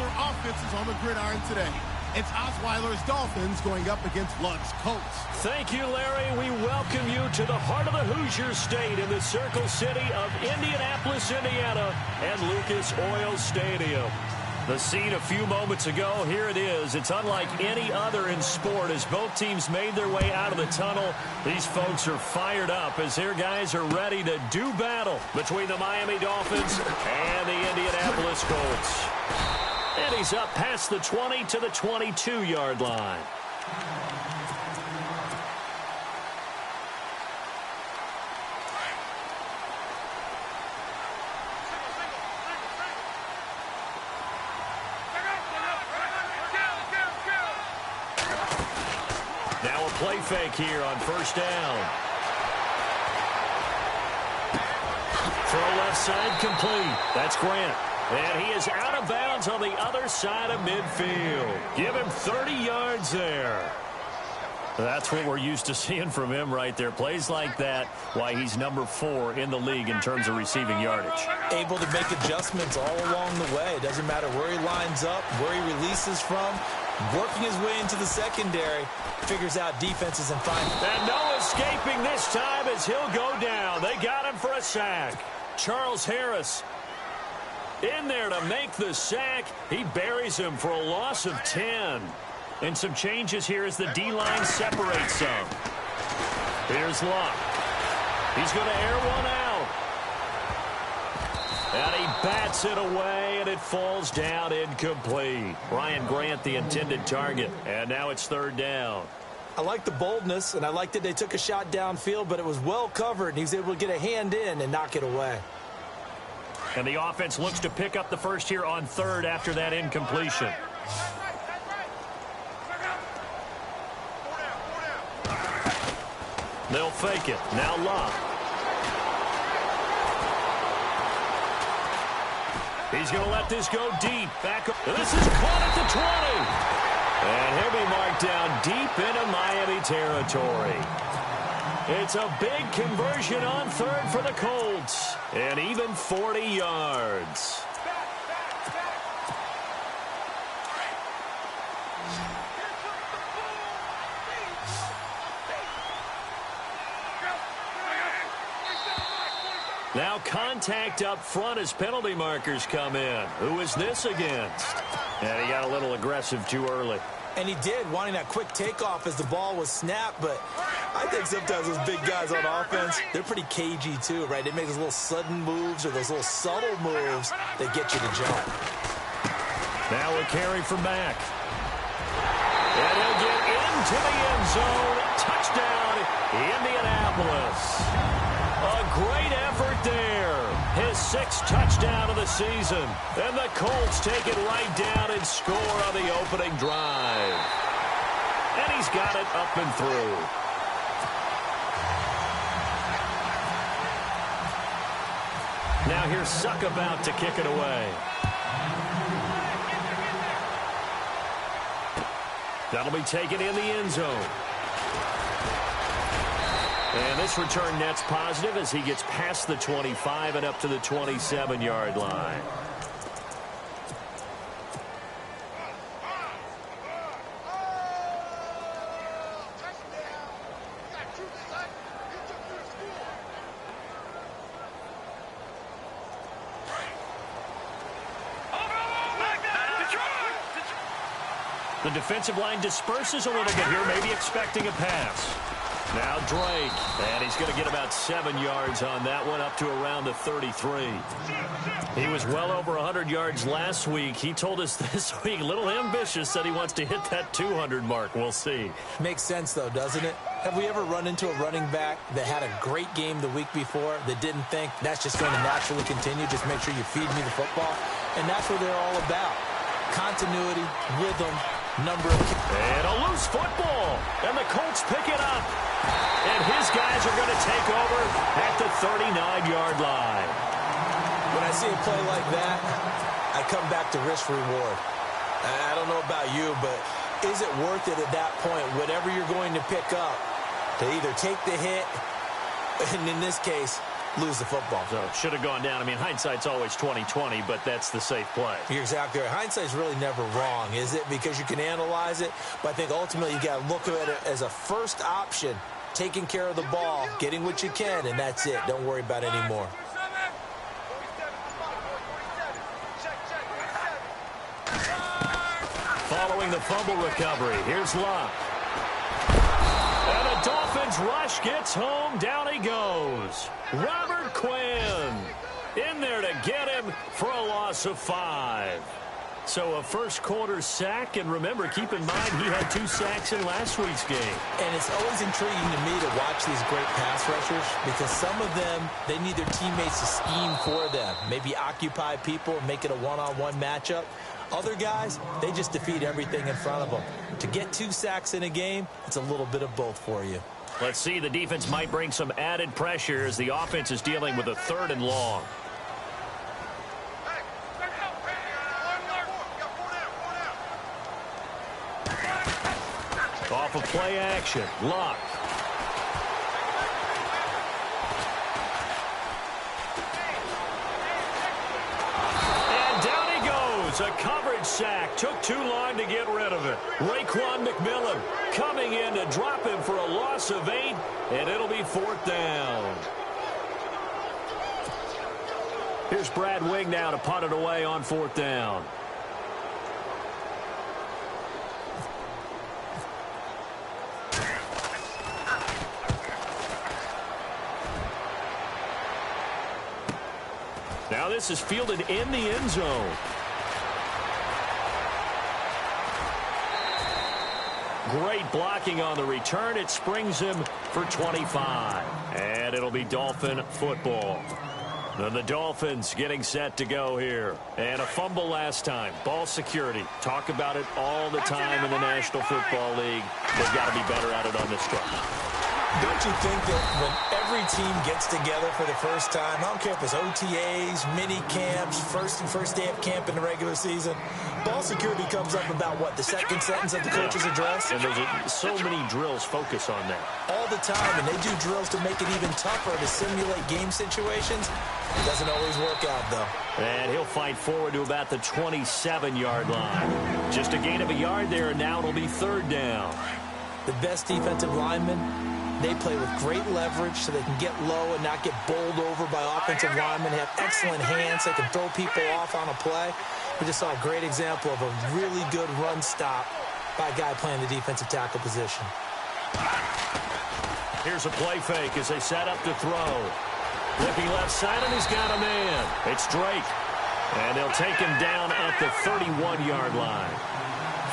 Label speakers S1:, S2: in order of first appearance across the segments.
S1: their offenses on the gridiron today. It's Osweiler's Dolphins going up against Lugg's Colts.
S2: Thank you, Larry. We welcome you to the heart of the Hoosier State in the Circle City of Indianapolis, Indiana, and Lucas Oil Stadium. The scene a few moments ago, here it is. It's unlike any other in sport as both teams made their way out of the tunnel. These folks are fired up as their guys are ready to do battle between the Miami Dolphins and the Indianapolis Colts. And he's up past the 20 to the 22-yard line. Now a play fake here on first down. Throw left side complete. That's Grant. And he is out of bounds on the other side of midfield. Give him 30 yards there. That's what we're used to seeing from him right there. Plays like that, why he's number 4 in the league in terms of receiving yardage.
S3: Able to make adjustments all along the way. It doesn't matter where he lines up, where he releases from. Working his way into the secondary, figures out defenses and finds.
S2: And no escaping this time as he'll go down. They got him for a sack. Charles Harris in there to make the sack. He buries him for a loss of 10. And some changes here as the D-line separates some. Here's Luck. He's going to air one out. And he bats it away, and it falls down incomplete. Ryan Grant, the intended target. And now it's third down.
S3: I like the boldness, and I like that they took a shot downfield, but it was well covered, and he was able to get a hand in and knock it away.
S2: And the offense looks to pick up the first here on third after that incompletion. They'll fake it. Now Love. He's going to let this go deep. Back up. This is caught at the 20. And he'll be marked down deep into Miami territory. It's a big conversion on third for the Colts. And even 40 yards. Now contact up front as penalty markers come in. Who is this against? And he got a little aggressive too early.
S3: And he did, wanting that quick takeoff as the ball was snapped. But I think sometimes those big guys on offense, they're pretty cagey too, right? They make those little sudden moves or those little subtle moves that get you to jump.
S2: Now a carry from Mack. And he'll get into the end zone. Touchdown, Indianapolis. A great effort there. His 6th touchdown of the season. And the Colts take it right down and score on the opening drive. And he's got it up and through. Now here's Suck about to kick it away. That'll be taken in the end zone. And this return net's positive as he gets past the 25 and up to the 27-yard line. The defensive line disperses a little bit here, maybe expecting a pass. Now Drake, and he's going to get about 7 yards on that one, up to around the 33. He was well over 100 yards last week. He told us this week, a little ambitious, that he wants to hit that 200 mark. We'll see.
S3: Makes sense, though, doesn't it? Have we ever run into a running back that had a great game the week before that didn't think that's just going to naturally continue? Just make sure you feed me the football. And that's what they're all about. Continuity, rhythm, number of...
S2: And a loose football. And the Colts pick it up. And his guys are going to take over at the 39-yard line.
S3: When I see a play like that, I come back to risk-reward. I don't know about you, but is it worth it at that point, whatever you're going to pick up, to either take the hit, and in this case, lose the football.
S2: So should have gone down. I mean, hindsight's always 20/20, but that's the safe play.
S3: You're exactly right. Hindsight's really never wrong, is it? Because you can analyze it, but I think ultimately you got to look at it as a first option, taking care of the ball, getting what you can, and that's it. Don't worry about it anymore.
S2: Following the fumble recovery, here's Luck. And the Dolphins rush gets home. Down he goes. Robert Quinn in there to get him for a loss of 5. So a first quarter sack, and remember, keep in mind he had 2 sacks in last week's game.
S3: And it's always intriguing to me to watch these great pass rushers because some of them, they need their teammates to scheme for them. Maybe occupy people, make it a one-on-one matchup. Other guys, they just defeat everything in front of them. To get 2 sacks in a game, it's a little bit of both for you.
S2: Let's see, the defense might bring some added pressure as the offense is dealing with a 3rd and long. Off of play action, Luck. And down he goes. A coverage sack. Took too long to get rid of it. Raekwon McMillan coming in to drop him for a loss of 8, and it'll be 4th down. Here's Brad Wing now to punt it away on 4th down. Now this is fielded in the end zone. Great blocking on the return. It springs him for 25. And it'll be Dolphin football. Then the Dolphins getting set to go here. And a fumble last time. Ball security. Talk about it all the time in the National Football League. They've got to be better at it on this drive.
S3: Don't you think that when every team gets together for the first time, I don't care if it's OTAs, mini camps, first day of camp in the regular season, ball security comes up about what, the second sentence of the coach's address?
S2: And there's so many drills focus on that.
S3: All the time, and they do drills to make it even tougher to simulate game situations. It doesn't always work out, though.
S2: And he'll fight forward to about the 27-yard line. Just a gain of a yard there, and now it'll be 3rd down.
S3: The best defensive linemen, they play with great leverage so they can get low and not get bowled over by offensive linemen. They have excellent hands. They can throw people off on a play. We just saw a great example of a really good run stop by a guy playing the defensive tackle position.
S2: Here's a play fake as they set up to throw. Looking left side, and he's got a man. It's Drake. And they'll take him down at the 31-yard line.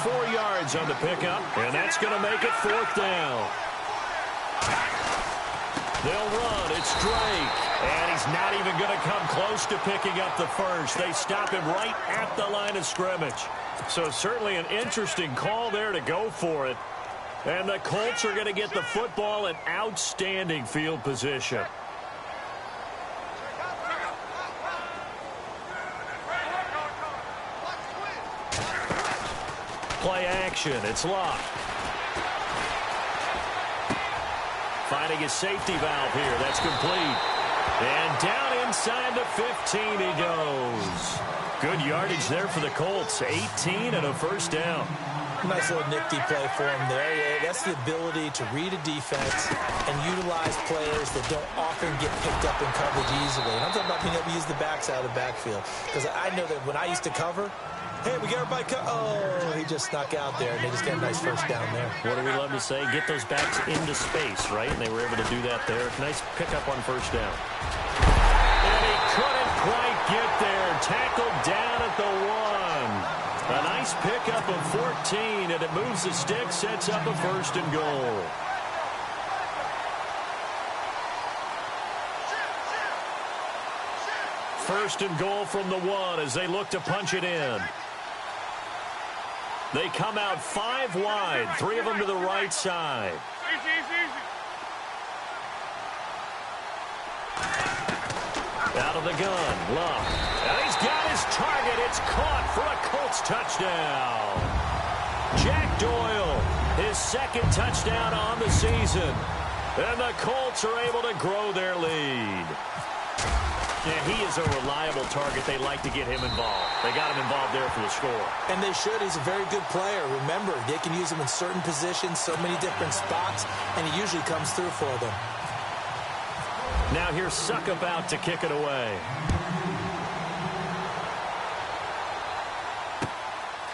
S2: 4 yards on the pickup, and that's going to make it 4th down. They'll run. It's Drake. And he's not even going to come close to picking up the first. They stop him right at the line of scrimmage. So certainly an interesting call there to go for it. And the Colts are going to get the football in outstanding field position. Play action. It's Luck. Finding his safety valve here. That's complete. And down inside the 15 he goes. Good yardage there for the Colts. 18 and a 1st down.
S3: Nice little nifty play for him there. Yeah, that's the ability to read a defense and utilize players that don't often get picked up in coverage easily. And I'm talking about being able to use the backside of the backfield. Because I know that when I used to cover, hey, we got everybody oh, he just snuck out there, and they just got a nice 1st down there.
S2: What do we love to say? Get those backs into space, right? And they were able to do that there. Nice pickup on 1st down. And he couldn't quite get there. Tackled down at the 1. A nice pickup of 14, and it moves the stick, sets up a 1st and goal. First and goal from the 1 as they look to punch it in. They come out 5 wide, 3 of them to the right side. Out of the gun, Luck. And he's got his target. It's caught for a Colts touchdown. Jack Doyle, his 2nd touchdown on the season. And the Colts are able to grow their lead. Yeah, he is a reliable target. They like to get him involved. They got him involved there for the score.
S3: And they should. He's a very good player. Remember, they can use him in certain positions, so many different spots, and he usually comes through for them.
S2: Now here's Suckup out to kick it away.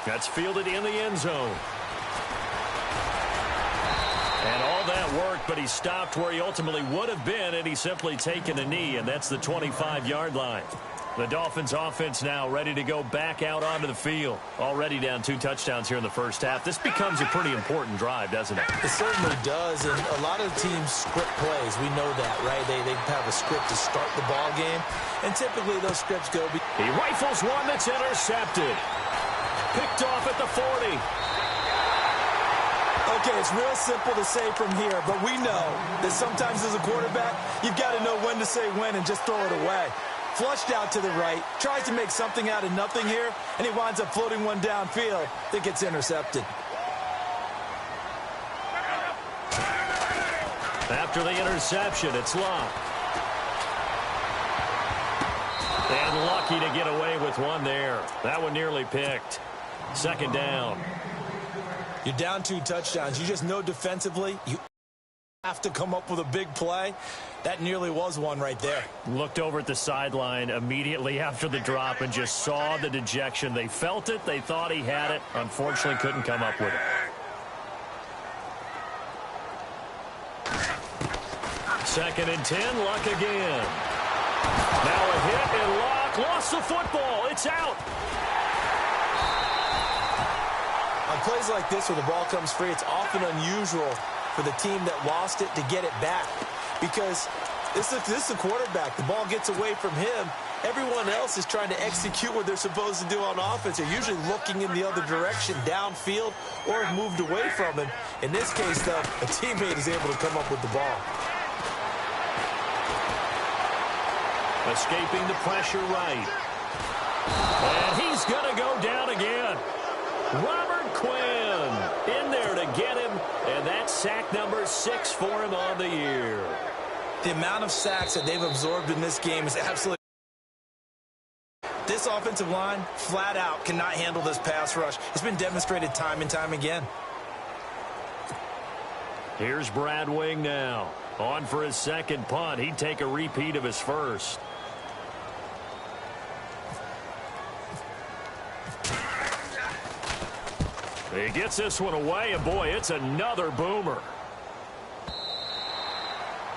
S2: That's fielded in the end zone. And all that worked, but he stopped where he ultimately would have been, and he's simply taken a knee, and that's the 25-yard line. The Dolphins offense now ready to go back out onto the field. Already down 2 touchdowns here in the first half. This becomes a pretty important drive, doesn't it?
S3: It certainly does, and a lot of teams script plays. We know that, right? They have a script to start the ball game, and typically those scripts go...
S2: He rifles one that's intercepted. Picked off at the 40.
S3: Okay, it's real simple to say from here, but we know that sometimes as a quarterback, you've got to know when to say when and just throw it away. Flushed out to the right, tries to make something out of nothing here, and he winds up floating one downfield that gets intercepted.
S2: After the interception, it's Locke. And lucky to get away with one there. That one nearly picked. Second down.
S3: You're down 2 touchdowns. You just know defensively you have to come up with a big play. That nearly was one right there.
S2: Looked over at the sideline immediately after the drop and just saw the dejection. They felt it. They thought he had it. Unfortunately, couldn't come up with it. Second and 10, Luck again. Now a hit, and Luck lost the football. It's out.
S3: On plays like this where the ball comes free, it's often unusual for the team that lost it to get it back because this is the quarterback. The ball gets away from him. Everyone else is trying to execute what they're supposed to do on offense. They're usually looking in the other direction, downfield, or have moved away from him. In this case, though, a teammate is able to come up with the ball.
S2: Escaping the pressure right. And he's going to go down again. Robert Quinn in there to get him, and that's sack number 6 for him on the year.
S3: The amount of sacks that they've absorbed in this game is absolutely... This offensive line, flat out, cannot handle this pass rush. It's been demonstrated time and time again.
S2: Here's Brad Wing now. On for his second punt. He'd take a repeat of his first. He gets this one away, and boy, it's another boomer.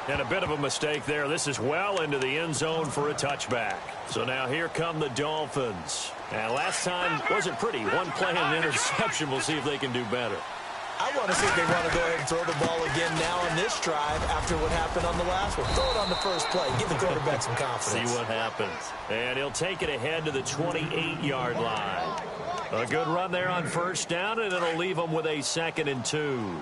S2: And a bit of a mistake there. This is well into the end zone for a touchback. So now here come the Dolphins. And last time wasn't pretty. One play and an interception. We'll see if they can do better.
S3: I want to see if they want to go ahead and throw the ball again now on this drive after what happened on the last one. Throw it on the first play. Give the quarterback some confidence.
S2: See what happens. And he'll take it ahead to the 28-yard line. A good run there on first down, and it'll leave them with a 2nd and 2.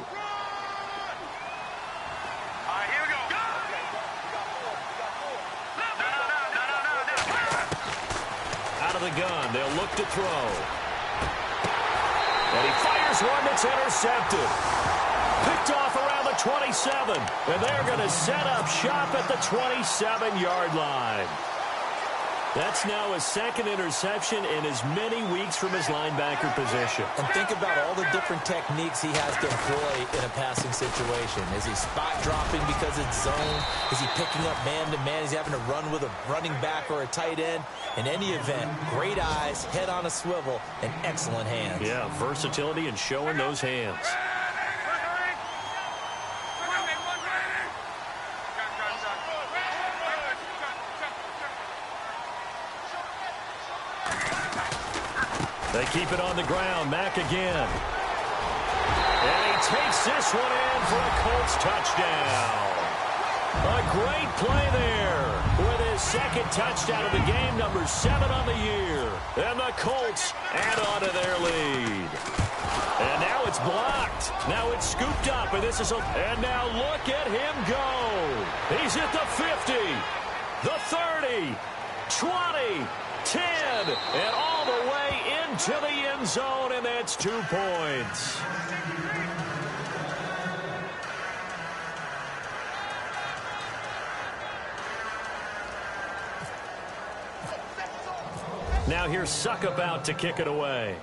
S2: Out of the gun, they'll look to throw. And he fires one that's intercepted. Picked off around the 27. And they're going to set up shop at the 27-yard line. That's now his 2nd interception in as many weeks from his linebacker position.
S3: And think about all the different techniques he has to employ in a passing situation. Is he spot dropping because it's zone? Is he picking up man-to-man? Is he having to run with a running back or a tight end? In any event, great eyes, head on a swivel, and excellent hands.
S2: Yeah, versatility and showing those hands. They keep it on the ground. Mack again. And he takes this one in for a Colts touchdown. A great play there with his 2nd touchdown of the game, number 7 on the year. And the Colts add on to their lead. And now it's blocked. Now it's scooped up, and this is and now look at him go. He's at the 50, the 30, 20, 10, and all the way into the end zone, and that's 2 points. Now here's Suckup out to kick it away.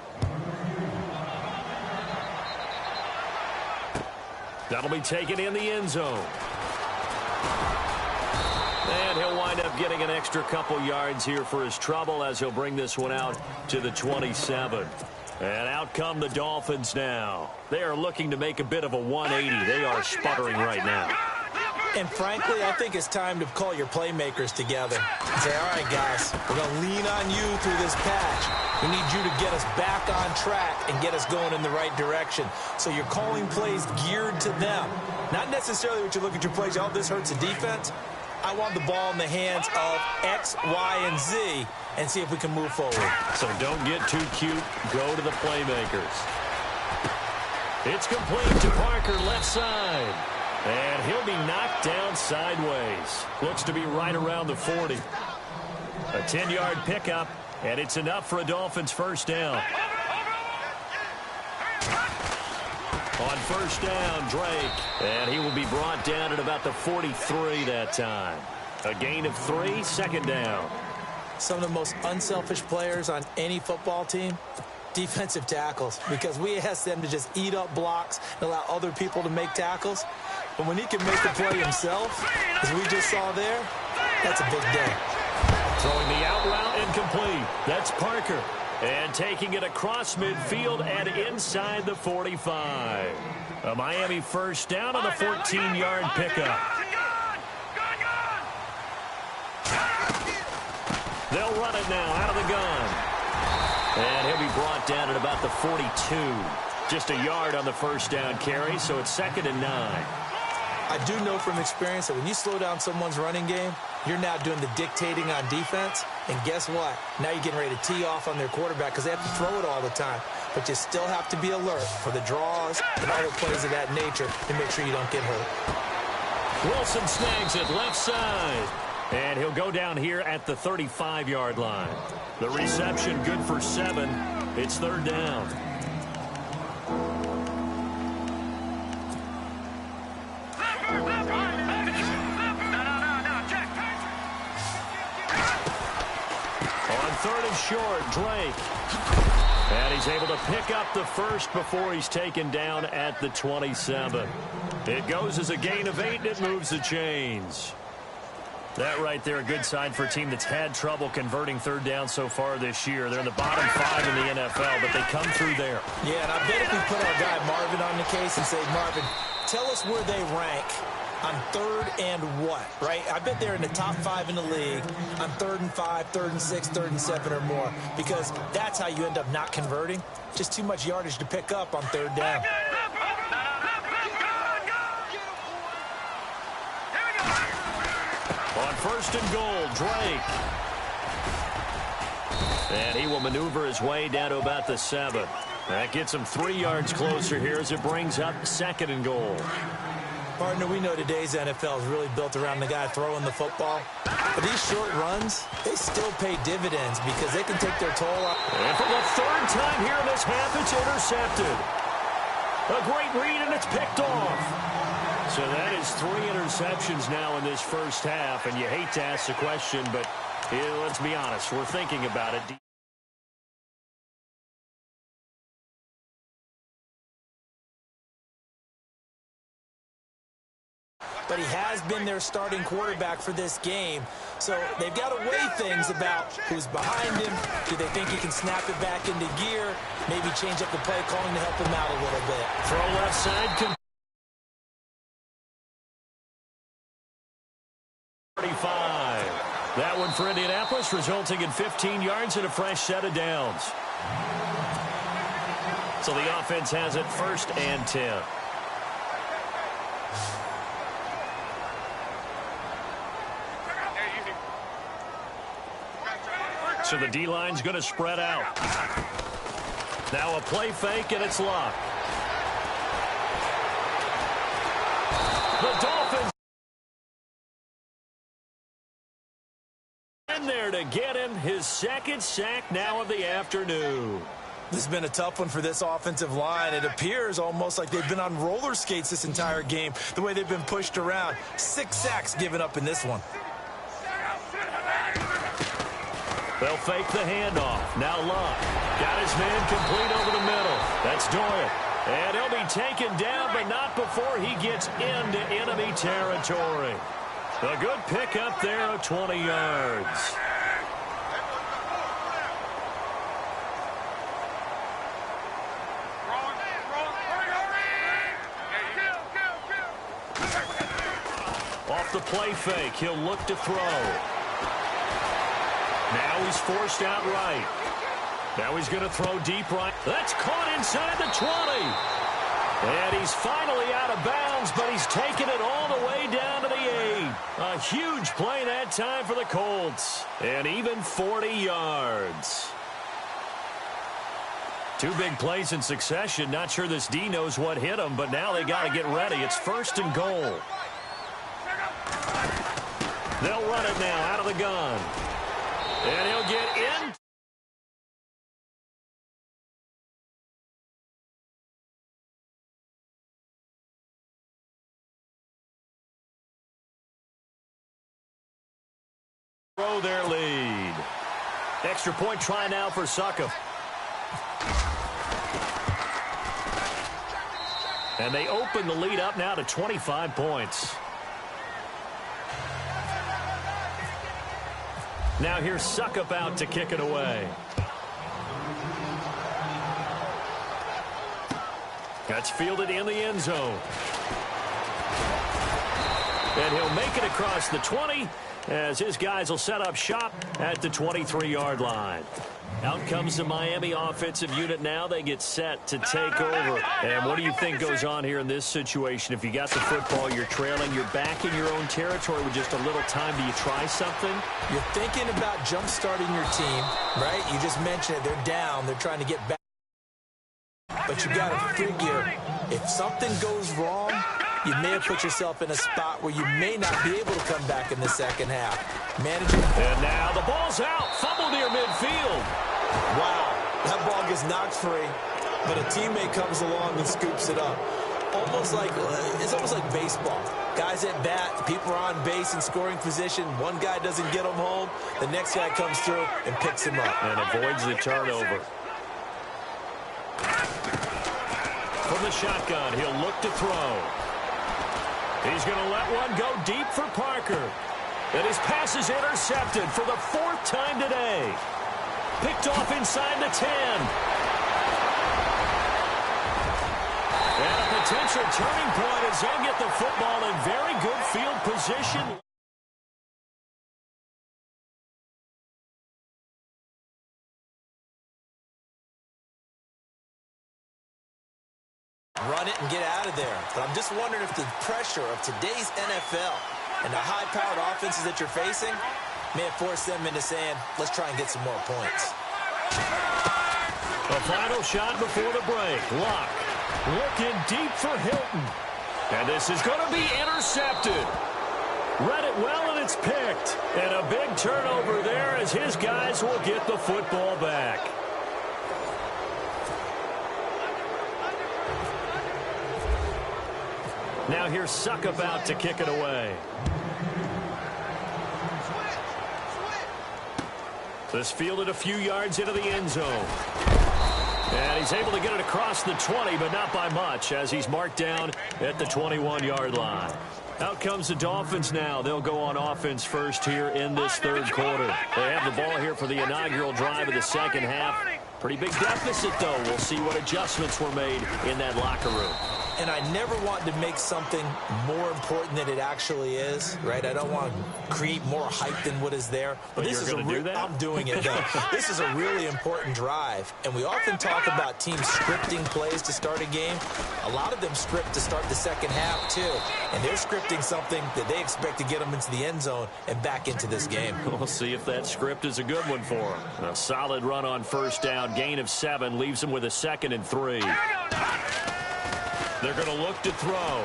S2: That'll be taken in the end zone. And he'll wind up getting an extra couple yards here for his trouble as he'll bring this one out to the 27. And out come the Dolphins now. They are looking to make a bit of a 180. They are sputtering right now.
S3: And frankly, I think it's time to call your playmakers together and say, all right, guys, we're going to lean on you through this patch. We need you to get us back on track and get us going in the right direction. So you're calling plays geared to them. Not necessarily what you look at your plays, oh, this hurts the defense. I want the ball in the hands of X, Y, and Z and see if we can move forward.
S2: So don't get too cute. Go to the playmakers. It's complete to Parker, left side. And he'll be knocked down sideways. Looks to be right around the 40. A 10-yard pickup, and it's enough for a Dolphins first down. On first down, Drake. And he will be brought down at about the 43 that time. A gain of 3, second down.
S3: Some of the most unselfish players on any football team, defensive tackles, because we ask them to just eat up blocks and allow other people to make tackles. But when he can make the play himself, as we just saw there, that's a big day.
S2: Throwing the out route incomplete. That's Parker. And taking it across midfield and inside the 45. A Miami first down on the 14-yard pickup. They'll run it now out of the gun. And he'll be brought down at about the 42. Just a yard on the first down carry, so it's 2nd and 9.
S3: I do know from experience that when you slow down someone's running game, you're now doing the dictating on defense. And guess what? Now you're getting ready to tee off on their quarterback because they have to throw it all the time. But you still have to be alert for the draws and other plays of that nature to make sure you don't get hurt.
S2: Wilson snags it left side. And he'll go down here at the 35-yard line. The reception good for 7. It's 3rd down. On 3rd and short, Drake. And he's able to pick up the first before he's taken down at the 27. It goes as a gain of 8, and it moves the chains. That right there, a good sign for a team that's had trouble converting 3rd down so far this year. They're in the bottom 5 in the NFL, but they come through there.
S3: Yeah, and I bet if we put our guy Marvin on the case and say, Marvin, tell us where they rank on 3rd and what, right? I bet they're in the top 5 in the league on 3rd and 5, 3rd and 6, 3rd and 7 or more, because that's how you end up not converting. Just too much yardage to pick up on 3rd down.
S2: On 1st and goal, Drake. And he will maneuver his way down to about the 7. That gets him 3 yards closer here as it brings up 2nd and goal.
S3: Partner, we know today's NFL is really built around the guy throwing the football. But these short runs, they still pay dividends because they can take their toll up.
S2: And for the 3rd time here in this half, it's intercepted. A great read, and it's picked off. So that is 3 interceptions now in this first half, and you hate to ask the question, but let's be honest, we're thinking about it.
S3: But he has been their starting quarterback for this game, so they've got to weigh things about who's behind him. Do they think he can snap it back into gear? Maybe change up the play calling to help him out a little bit.
S2: Throw left side. 35. That one for Indianapolis, resulting in 15 yards and a fresh set of downs. So the offense has it 1st and 10. So the D-line's going to spread out. Now a play fake, and it's locked. The Dolphins in there to get him his 2nd sack now of the afternoon.
S3: This has been a tough one for this offensive line. It appears almost like they've been on roller skates this entire game, the way they've been pushed around. 6 sacks given up in this one.
S2: They'll fake the handoff. Now Luck. Got his man complete over the middle. That's Doyle. And he'll be taken down, but not before he gets into enemy territory. A good pickup there of 20 yards. Off the play fake, he'll look to throw. Now he's forced out right. Now he's going to throw deep right. That's caught inside the 20. And he's finally out of bounds, but he's taken it all the way down to the 8. A huge play that time for the Colts. And even 40 yards. Two big plays in succession. Not sure this D knows what hit him, but now they got to get ready. It's 1st and goal. They'll run it now out of the gun. And he'll get in. Throw their lead. Extra point try now for Suckup. And they open the lead up now to 25 points. Now here's Suckup out to kick it away. That's fielded in the end zone. And he'll make it across the 20 as his guys will set up shop at the 23-yard line. Out comes the Miami offensive unit now. They get set to take over. And what do you think goes on here in this situation? If you got the football, you're trailing, you're back in your own territory with just a little time. Do you try something?
S3: You're thinking about jump-starting your team, right? You just mentioned it. They're down. They're trying to get back. But you got to figure, if something goes wrong, you may have put yourself in a spot where you may not be able to come back in the second half. Managing.
S2: And now the ball's out. Fumble near midfield.
S3: Wow, that ball gets knocked free, but a teammate comes along and scoops it up. It's almost like baseball. Guys at bat, people are on base in scoring position. One guy doesn't get him home. The next guy comes through and picks him up.
S2: And avoids the turnover. From the shotgun, he'll look to throw. He's going to let one go deep for Parker. And his pass is intercepted for the 4th time today. Picked off inside the 10. And a potential turning point as they'll get the football in very good field position.
S3: Run it and get out of there. But I'm just wondering if the pressure of today's NFL and the high-powered offenses that you're facing may have forced them into saying, let's try and get some more points.
S2: A final shot before the break. Luck looking deep for Hilton. And this is going to be intercepted. Read it well, and it's picked. And a big turnover there as his guys will get the football back. Now here's Suckup out to kick it away. This fielded a few yards into the end zone. And he's able to get it across the 20, but not by much, as he's marked down at the 21-yard line. Out comes the Dolphins now. They'll go on offense first here in this 3rd quarter. They have the ball here for the inaugural drive of the second half. Pretty big deficit, though. We'll see what adjustments were made in that locker room.
S3: And I never want to make something more important than it actually is, right? I don't want to create more hype than what is there. But this is I'm doing it, though. This is a really important drive. And we often talk about teams scripting plays to start a game. A lot of them script to start the second half, too. And they're scripting something that they expect to get them into the end zone and back into this game.
S2: We'll see if that script is a good one for them. A solid run on first down. Gain of 7 leaves them with a 2nd and 3. They're going to look to throw.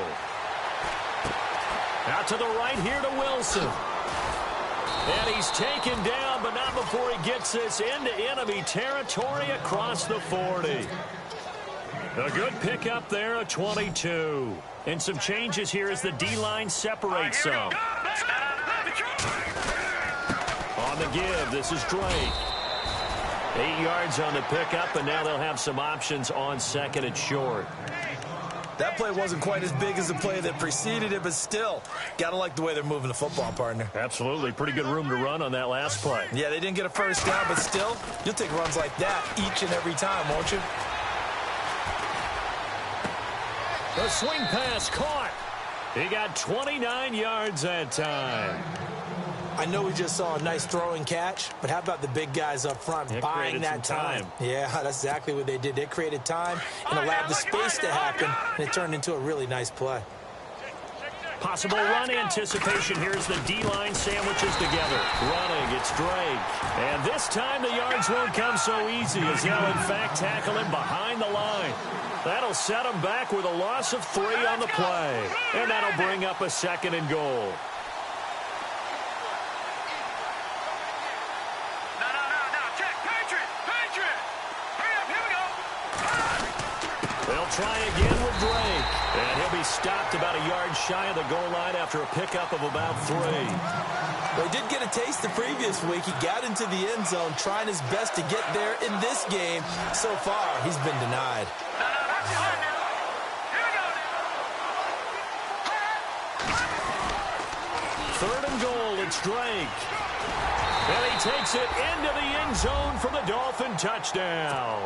S2: Out to the right here to Wilson. And he's taken down, but not before he gets this into enemy territory across the 40. A good pickup there, a 22. And some changes here as the D-line separates some. On the give, this is Drake. 8 yards on the pickup, and now they'll have some options on second and short.
S3: That play wasn't quite as big as the play that preceded it, but still, got to like the way they're moving the football, partner.
S2: Absolutely. Pretty good room to run on that last play.
S3: Yeah, they didn't get a first down, but still, you'll take runs like that each and every time, won't you?
S2: The swing pass caught. He got 29 yards that time.
S3: I know we just saw a nice throwing catch, but how about the big guys up front buying that time? Yeah, that's exactly what they did. They created time and allowed the space to happen, and it turned into a really nice play.
S2: Possible run anticipation. Here's the D-line sandwiches together. Running, it's Drake. And this time the yards won't come so easy as they'll, in fact, tackle him behind the line. That'll set him back with a loss of 3 on the play. And that'll bring up a second and goal. They'll try again with Drake. And he'll be stopped about a yard shy of the goal line after a pickup of about 3.
S3: Well, he did get a taste the previous week. He got into the end zone trying his best to get there in this game. So far, he's been denied.
S2: Third and goal, it's Drake. And he takes it into the end zone for the Dolphin touchdown.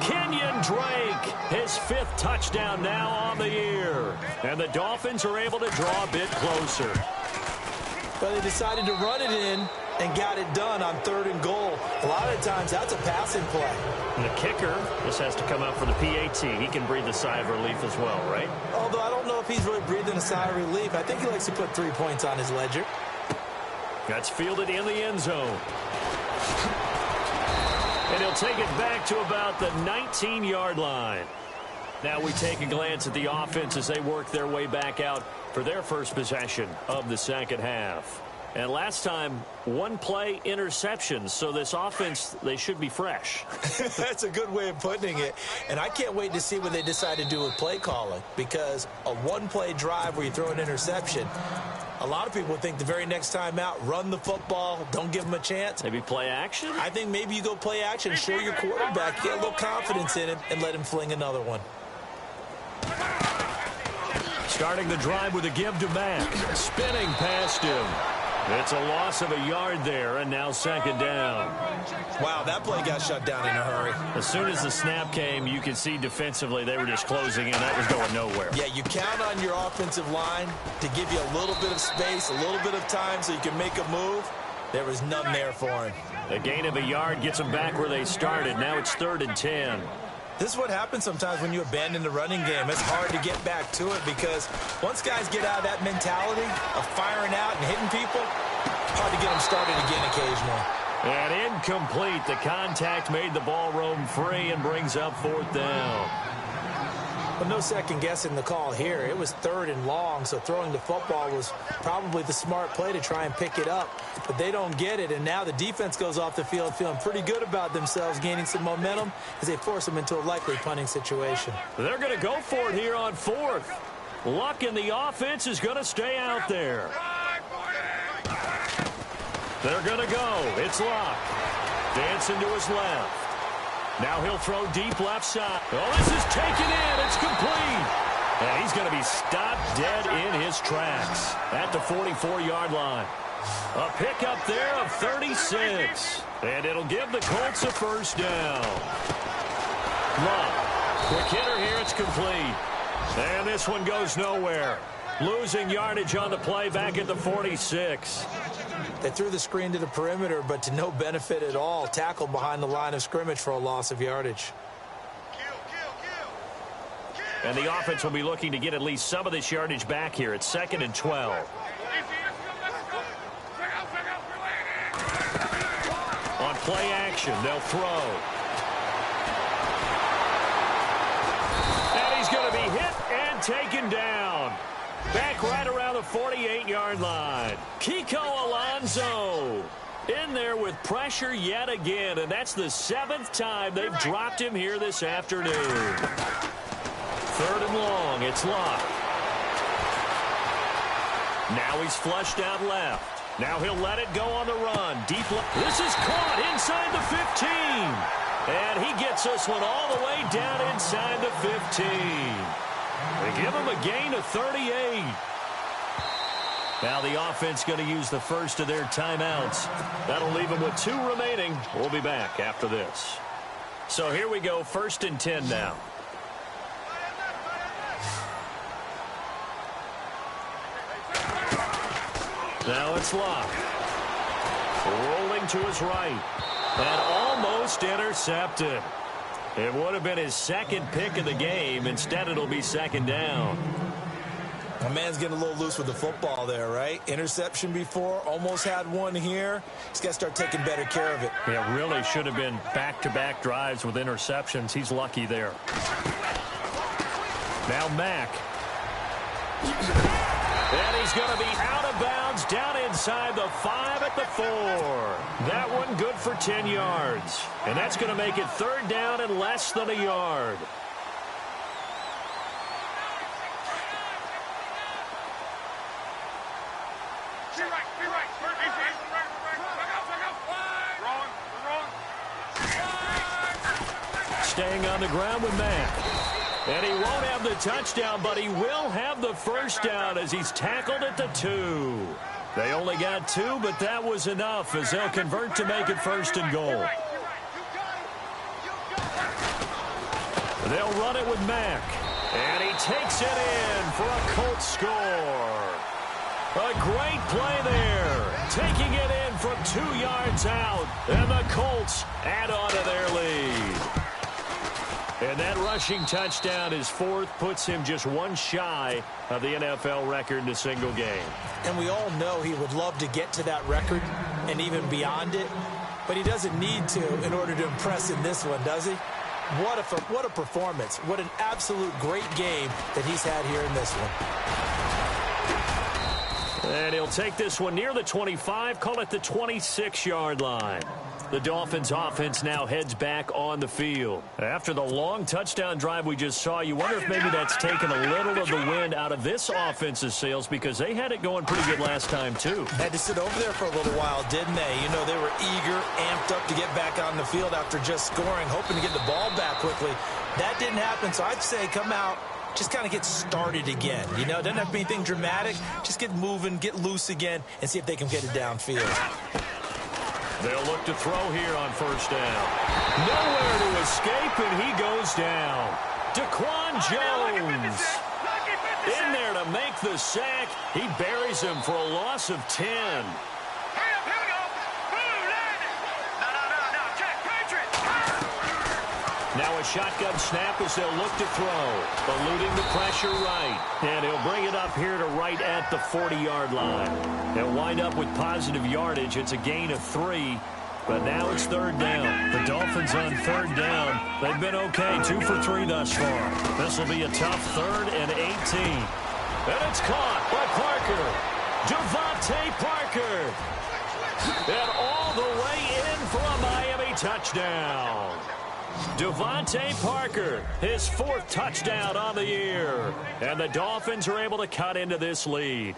S2: Kenyon Drake, his 5th touchdown now on the year. And the Dolphins are able to draw a bit closer.
S3: But they decided to run it in and got it done on 3rd and goal. A lot of times, that's a passing play.
S2: And the kicker, this has to come out for the PAT. He can breathe a sigh of relief as well, right?
S3: Although I don't know if he's really breathing a sigh of relief. I think he likes to put 3 points on his ledger.
S2: That's fielded in the end zone. And he'll take it back to about the 19-yard line. Now we take a glance at the offense as they work their way back out for their first possession of the second half. And last time, 1 play interceptions. So this offense, they should be fresh.
S3: That's a good way of putting it. And I can't wait to see what they decide to do with play calling. Because a 1-play drive where you throw an interception, a lot of people think the very next time out, run the football, don't give them a chance.
S2: Maybe play action?
S3: I think maybe you go play action, show your quarterback, get a little confidence in him, and let him fling another one.
S2: Starting the drive with a give to Mack. Spinning past him. It's a loss of a yard there, and now second down.
S3: Wow, that play got shut down in a hurry.
S2: As soon as the snap came, you could see defensively they were just closing in. That was going nowhere.
S3: Yeah, you count on your offensive line to give you a little bit of space, a little bit of time so you can make a move. There was none there for him.
S2: A gain of a yard gets them back where they started. Now it's 3rd and 10.
S3: This is what happens sometimes when you abandon the running game. It's hard to get back to it because once guys get out of that mentality of firing out and hitting people, hard to get them started again occasionally.
S2: And incomplete. The contact made the ball roam free and brings up 4th down.
S3: But no second guessing the call here. It was 3rd and long, so throwing the football was probably the smart play to try and pick it up. But they don't get it, and now the defense goes off the field feeling pretty good about themselves, gaining some momentum as they force them into a likely punting situation.
S2: They're going to go for it here on 4th. Luck in the offense is going to stay out there. They're going to go. It's Luck. Dancing to his left. Now he'll throw deep left side. Oh, this is taken in. It's complete. And he's going to be stopped dead in his tracks at the 44-yard line. A pickup there of 36. And it'll give the Colts a first down. Luck. Quick hitter here. It's complete. And this one goes nowhere. Losing yardage on the play back at the 46.
S3: They threw the screen to the perimeter, but to no benefit at all. Tackled behind the line of scrimmage for a loss of yardage.
S2: And the offense will be looking to get at least some of this yardage back here. It's 2nd and 12. On play action, they'll throw. And he's going to be hit and taken down. Back right around the 48-yard line. Kiko Alonso in there with pressure yet again, and that's the 7th time they've dropped him here this afternoon. 3rd and long. It's Luck. Now he's flushed out left. Now he'll let it go on the run. Deep. This is caught inside the 15. And he gets this one all the way down inside the 15. They give him a gain of 38. Now the offense going to use the first of their timeouts. That'll leave them with 2 remaining. We'll be back after this. So here we go, 1st and 10 now. Now it's Locke. Rolling to his right. And almost intercepted. It would have been his 2nd pick of the game. Instead, it'll be 2nd down.
S3: My man's getting a little loose with the football there, right? Interception before, almost had one here. He's got to start taking better care of it.
S2: Yeah, really should have been back-to-back drives with interceptions. He's lucky there. Now Mack. And he's going to be out of bounds down inside the 5 at the 4. That one good for 10 yards. And that's going to make it 3rd down and less than a yard. Staying on the ground with Mack. And he won't have the touchdown, but he will have the 1st down as he's tackled at the 2. They only got 2, but that was enough as they'll convert to make it 1st and goal. They'll run it with Mack. And he takes it in for a Colts score. A great play there. Taking it in from 2 yards out. And the Colts add on to their lead. And that rushing touchdown, his 4th, puts him just 1 shy of the NFL record in a single game.
S3: And we all know he would love to get to that record and even beyond it, but he doesn't need to in order to impress in this one, does he? What a performance. What an absolute great game that he's had here in this one.
S2: And he'll take this one near the 25, call it the 26-yard line. The Dolphins offense now heads back on the field. After the long touchdown drive we just saw, you wonder if maybe that's taken a little of the wind out of this offense's sails because they had it going pretty good last time too.
S3: Had to sit over there for a little while, didn't they? You know, they were eager, amped up to get back on the field after just scoring, hoping to get the ball back quickly. That didn't happen, so I'd say come out, just kind of get started again. You know, it doesn't have to be anything dramatic. Just get moving, get loose again, and see if they can get it downfield.
S2: They'll look to throw here on 1st down. Nowhere to escape, and he goes down. Daquan Jones in there to make the sack. He buries him for a loss of 10. Now a shotgun snap as they'll look to throw. Eluding the pressure right. And he'll bring it up here to right at the 40-yard line. They'll wind up with positive yardage. It's a gain of 3. But now it's 3rd down. The Dolphins on 3rd down. They've been okay. 2 for 3 thus far. This will be a tough 3rd and 18. And it's caught by Parker. Devontae Parker. And all the way in for a Miami touchdown. Devontae Parker, his 4th touchdown on the year. And the Dolphins are able to cut into this lead.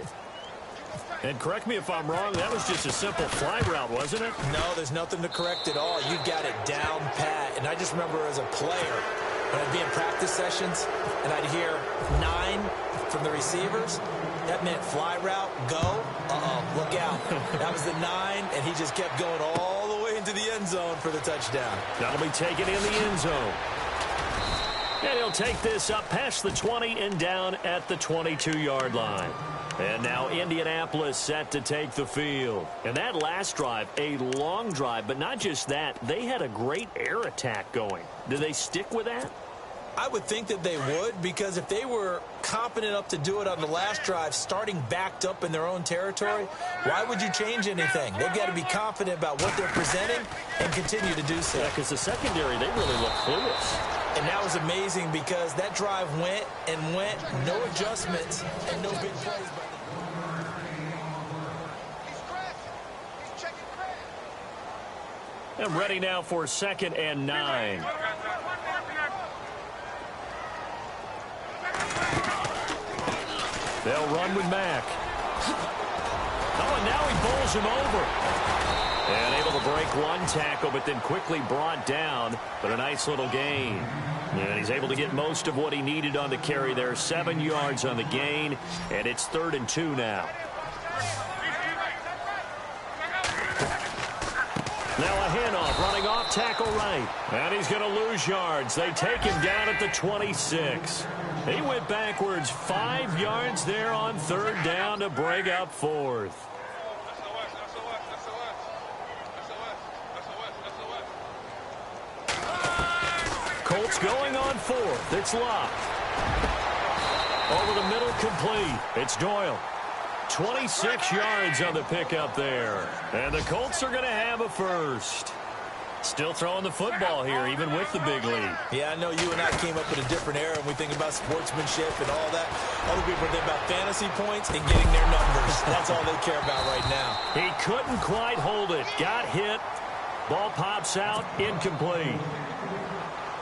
S2: And correct me if I'm wrong, that was just a simple fly route, wasn't it?
S3: No, there's nothing to correct at all. You got it down pat. And I just remember as a player, when I'd be in practice sessions, and I'd hear 9 from the receivers, that meant fly route, go. Look out. That was the 9, and he just kept going all the way into the end zone for the touchdown.
S2: That'll be taken in the end zone. And he'll take this up past the 20 and down at the 22-yard line. And now Indianapolis set to take the field. And that last drive, a long drive, but not just that. They had a great air attack going. Do they stick with that?
S3: I would think that they would, because if they were competent enough to do it on the last drive, starting backed up in their own territory, why would you change anything? They've got to be confident about what they're presenting and continue to do so.
S2: Yeah, because the secondary, they really look clueless.
S3: And that was amazing because that drive went and went, no adjustments, and no big plays.
S2: And ready now for 2nd and 9. They'll run with Mack. and now he bowls him over. And able to break one tackle, but then quickly brought down. But a nice little gain. And he's able to get most of what he needed on the carry there. 7 yards on the gain, and it's 3rd and 2 now. Now a handoff, running off tackle right. And he's going to lose yards. They take him down at the 26. He went backwards 5 yards there on 3rd down to break up 4th. Colts going on 4th. It's locked. Over the middle, complete. It's Doyle. 26 yards on the pickup there. And the Colts are going to have a first. Still throwing the football here, even with the big lead.
S3: Yeah, I know you and I came up in a different era when we think about sportsmanship and all that. Other people think about fantasy points and getting their numbers. That's all they care about right now.
S2: He couldn't quite hold it. Got hit. Ball pops out. Incomplete.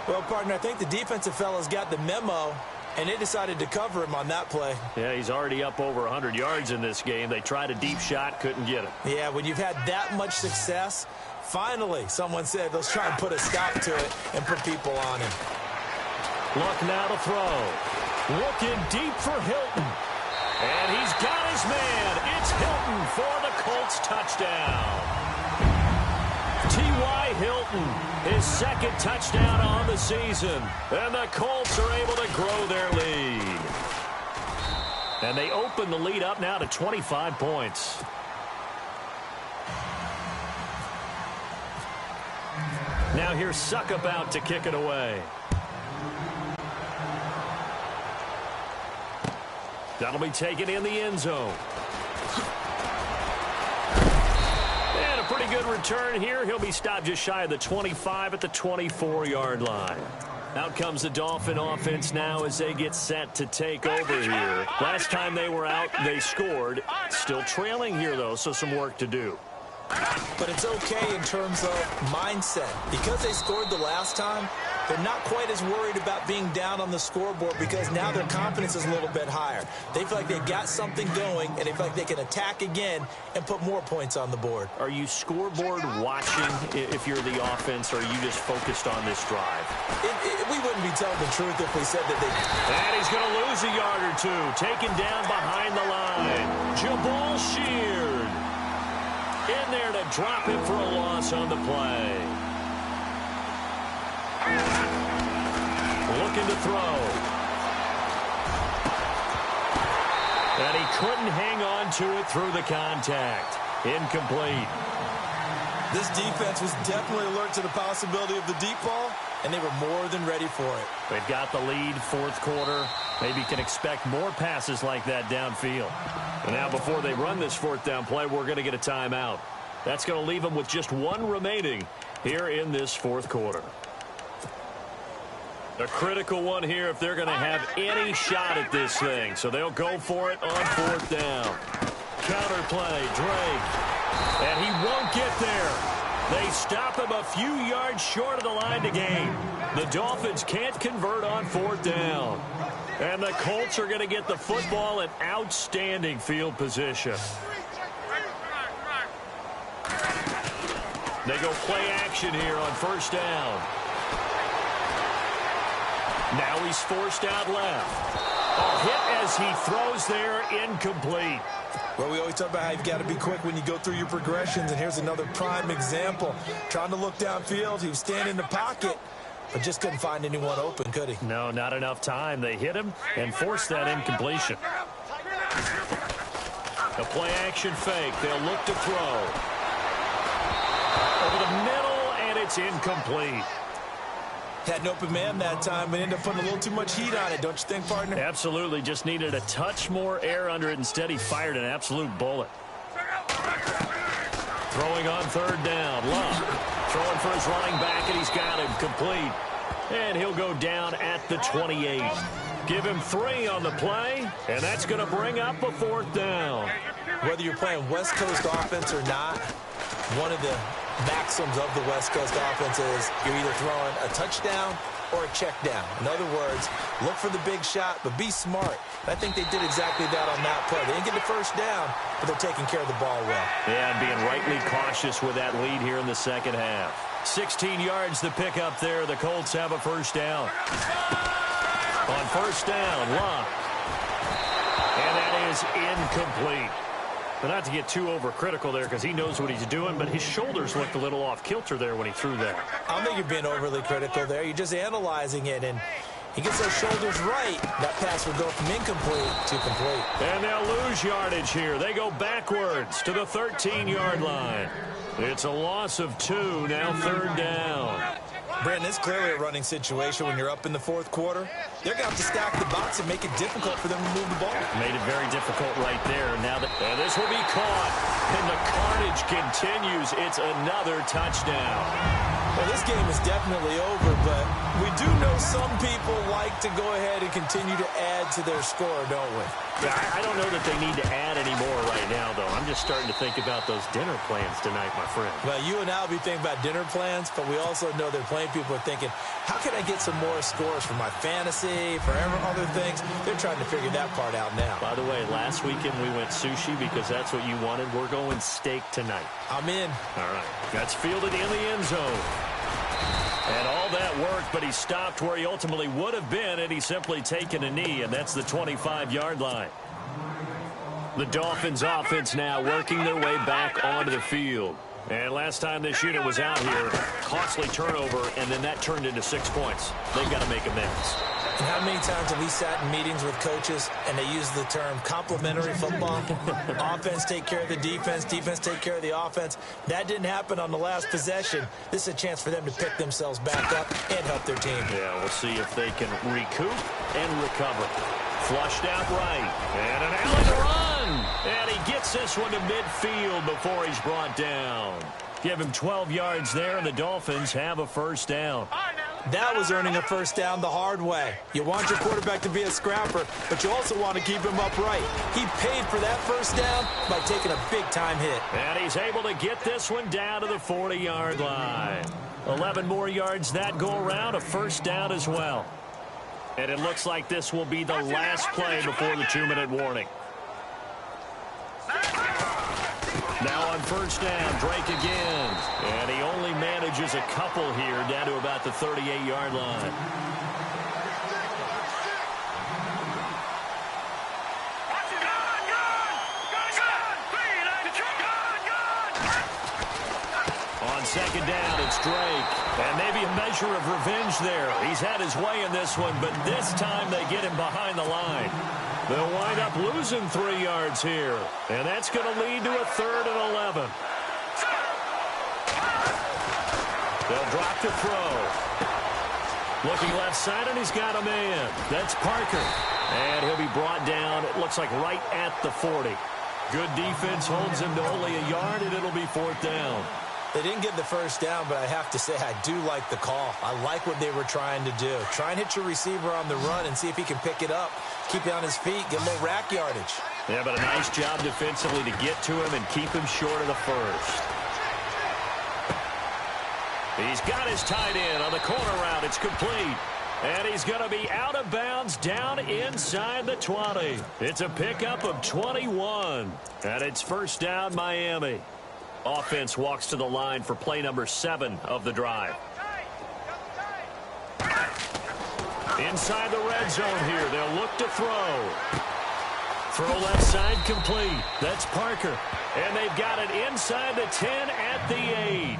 S3: Well, partner, I think the defensive fellas got the memo, and they decided to cover him on that play.
S2: Yeah, he's already up over 100 yards in this game. They tried a deep shot, couldn't get it.
S3: Yeah, when you've had that much success, finally, someone said, let's try and put a stop to it and put people on him.
S2: Luck now to throw. Looking deep for Hilton. And he's got his man. It's Hilton for the Colts touchdown. T.Y. Hilton, his 2nd touchdown on the season. And the Colts are able to grow their lead. And they open the lead up now to 25 points. Now here's Suckup out to kick it away. That'll be taken in the end zone. And a pretty good return here. He'll be stopped just shy of the 25 at the 24-yard line. Out comes the Dolphin offense now as they get set to take over here. Last time they were out, they scored. Still trailing here, though, so some work to do.
S3: But it's okay in terms of mindset. Because they scored the last time, they're not quite as worried about being down on the scoreboard because now their confidence is a little bit higher. They feel like they've got something going, and they feel like they can attack again and put more points on the board.
S2: Are you scoreboard watching if you're the offense, or are you just focused on this drive?
S3: We wouldn't be telling the truth if we said that they...
S2: And he's going to lose a yard or two. Taken down behind the line. Jabal Sheard in there to drop him for a loss on the play. Looking to throw. And he couldn't hang on to it through the contact. Incomplete.
S3: This defense was definitely alert to the possibility of the deep ball, and they were more than ready for it.
S2: They've got the lead, 4th quarter. Maybe can expect more passes like that downfield. And now before they run this 4th down play, we're going to get a timeout. That's going to leave them with just 1 remaining here in this 4th quarter. A critical one here if they're going to have any shot at this thing. So they'll go for it on 4th down. Counter play, Drake. And he won't get there. They stop him a few yards short of the line to gain. The Dolphins can't convert on 4th down. And the Colts are going to get the football in outstanding field position. They go play action here on 1st down. Now he's forced out left. A hit as he throws there, incomplete.
S3: Well, we always talk about how you've got to be quick when you go through your progressions, and here's another prime example. Trying to look downfield, he was standing in the pocket, but just couldn't find anyone open, could he?
S2: No, not enough time. They hit him and forced that incompletion. A play-action fake. They'll look to throw. Over the middle, and it's incomplete.
S3: Had an open man that time, but ended up putting a little too much heat on it, don't you think, partner?
S2: Absolutely. Just needed a touch more air under it. Instead, he fired an absolute bullet. Throwing on 3rd down. Love throwing for his running back, and he's got him complete. And he'll go down at the 28. Give him 3 on the play, and that's going to bring up a 4th down.
S3: Whether you're playing West Coast offense or not, one of the maxims of the West Coast offense is you're either throwing a touchdown or a check down. In other words, look for the big shot, but be smart. I think they did exactly that on that play. They didn't get the first down, but they're taking care of the ball well.
S2: Yeah, and being rightly cautious with that lead here in the second half. 16 yards to pick up there. The Colts have a first down. On first down, Locke. And that is incomplete. But not to get too overcritical there because he knows what he's doing, but his shoulders looked a little off kilter there when he threw that.
S3: I don't think you're being overly critical there. You're just analyzing it, and he gets those shoulders right. That pass would go from incomplete to complete.
S2: And they'll lose yardage here. They go backwards to the 13-yard line. It's a loss of 2, now third down.
S3: Brandon, it's clearly a running situation when you're up in the fourth quarter. They're going to have to stack the box and make it difficult for them to move the ball.
S2: Made it very difficult right there. Now and this will be caught. And the carnage continues. It's another touchdown.
S3: Well, this game is definitely over, but we do know some people like to go ahead and continue to add to their score, don't we?
S2: Yeah, I don't know that they need to add any more right now, though. I'm just starting to think about those dinner plans tonight, my friend.
S3: Well, you and I will be thinking about dinner plans, but we also know that plenty of people are thinking, how can I get some more scores for my fantasy, for other things? They're trying to figure that part out now.
S2: By the way, last weekend we went sushi because that's what you wanted. We're going steak tonight.
S3: I'm in.
S2: All right. That's fielded in the end zone. And all that worked, but he stopped where he ultimately would have been, and he's simply taken a knee, and that's the 25-yard line. The Dolphins offense now working their way back onto the field. And last time this unit was out here, costly turnover, and then that turned into 6 points. They've got to make amends.
S3: And how many times have we sat in meetings with coaches and they use the term complementary football? Offense take care of the defense, defense take care of the offense. That didn't happen on the last possession. This is a chance for them to pick themselves back up and help their team.
S2: Yeah, we'll see if they can recoup and recover. Flushed out right. And an Allen run. And he gets this one to midfield before he's brought down. Give him 12 yards there, and the Dolphins have a first down.
S3: That was earning a first down the hard way. You want your quarterback to be a scrapper, but you also want to keep him upright. He paid for that first down by taking a big-time hit.
S2: And he's able to get this one down to the 40-yard line. 11 more yards that go around, a first down as well. And it looks like this will be the last play before the 2-minute warning. Now on first down, Drake again. And he only manages a couple here down to about the 38-yard line. On second down, it's Drake. And maybe a measure of revenge there. He's had his way in this one, but this time they get him behind the line. They'll wind up losing 3 yards here. And that's going to lead to a 3rd and 11. They'll drop to throw. Looking left side, and he's got a man. That's Parker. And he'll be brought down, it looks like right at the 40. Good defense holds him to only a yard, and it'll be 4th down.
S3: They didn't get the first down, but I have to say I do like the call. I like what they were trying to do. Try and hit your receiver on the run and see if he can pick it up. Keep it on his feet, get a little rack yardage.
S2: Yeah, but a nice job defensively to get to him and keep him short of the first. He's got his tight end on the corner route. It's complete. And he's going to be out of bounds down inside the 20. It's a pickup of 21. And it's first down, Miami. Offense walks to the line for play number 7 of the drive. Inside the red zone here. They'll look to throw. Throw left side complete. That's Parker. And they've got it inside the 10 at the 8.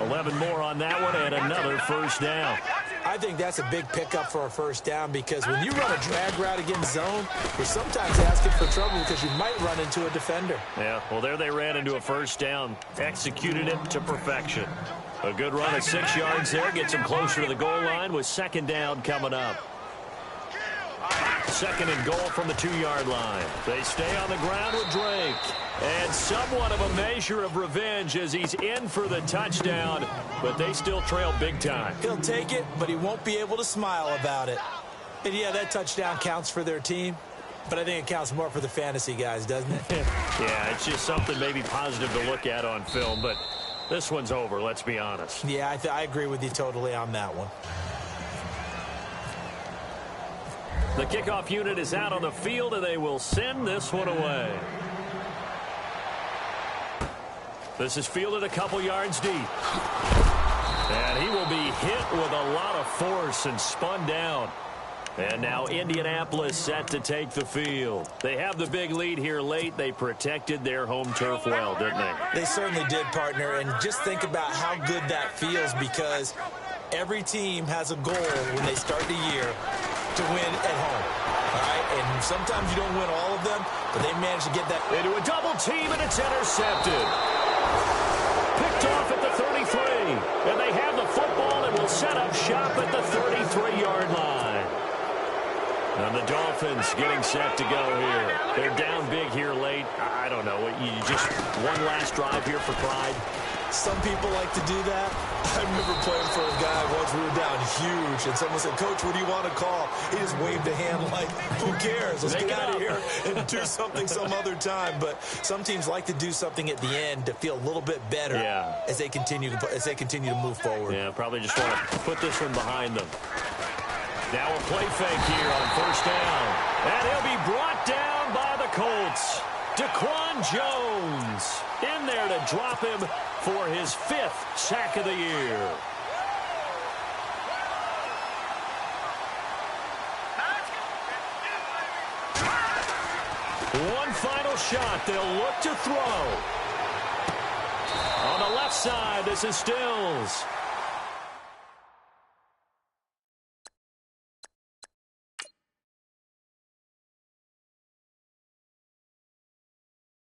S2: 11 more on that one and another first down.
S3: I think that's a big pickup for a first down because when you run a drag route against zone, you're sometimes asking for trouble because you might run into a defender.
S2: Yeah, well, there they ran into a first down. Executed it to perfection. A good run of 6 yards there. Gets them closer to the goal line with second down coming up. Second and goal from the 2-yard line. They stay on the ground with Drake. And somewhat of a measure of revenge as he's in for the touchdown, but they still trail big time.
S3: He'll take it, but he won't be able to smile about it. And yeah, that touchdown counts for their team, but I think it counts more for the fantasy guys, doesn't it?
S2: Yeah, it's just something maybe positive to look at on film, but this one's over, let's be honest.
S3: Yeah, I agree with you totally on that one.
S2: The kickoff unit is out on the field, and they will send this one away. This is fielded a couple yards deep. And he will be hit with a lot of force and spun down. And now Indianapolis set to take the field. They have the big lead here late. They protected their home turf well, didn't they?
S3: They certainly did, partner. And just think about how good that feels, because every team has a goal when they start the year to win at home. All right? And sometimes you don't win all of them, but they managed to get that.
S2: They do a double team, and it's intercepted. Picked off at the 33. And they have the football and will set up shop at the 33-yard line. And the Dolphins getting set to go here. They're down big here late. I don't know. You just one last drive here for pride.
S3: Some people like to do that. I remember playing for a guy once. We were down huge, and someone said, "Coach, what do you want to call?" He just waved a hand like, "Who cares? Let's get out of here and do something some other time." But some teams like to do something at the end to feel a little bit better as they continue to move forward.
S2: Yeah, probably just want to put this one behind them. Now a play fake here on first down. And he'll be brought down by the Colts. Daquan Jones in there to drop him for his 5th sack of the year. One final shot. They'll look to throw. On the left side, this is Stills.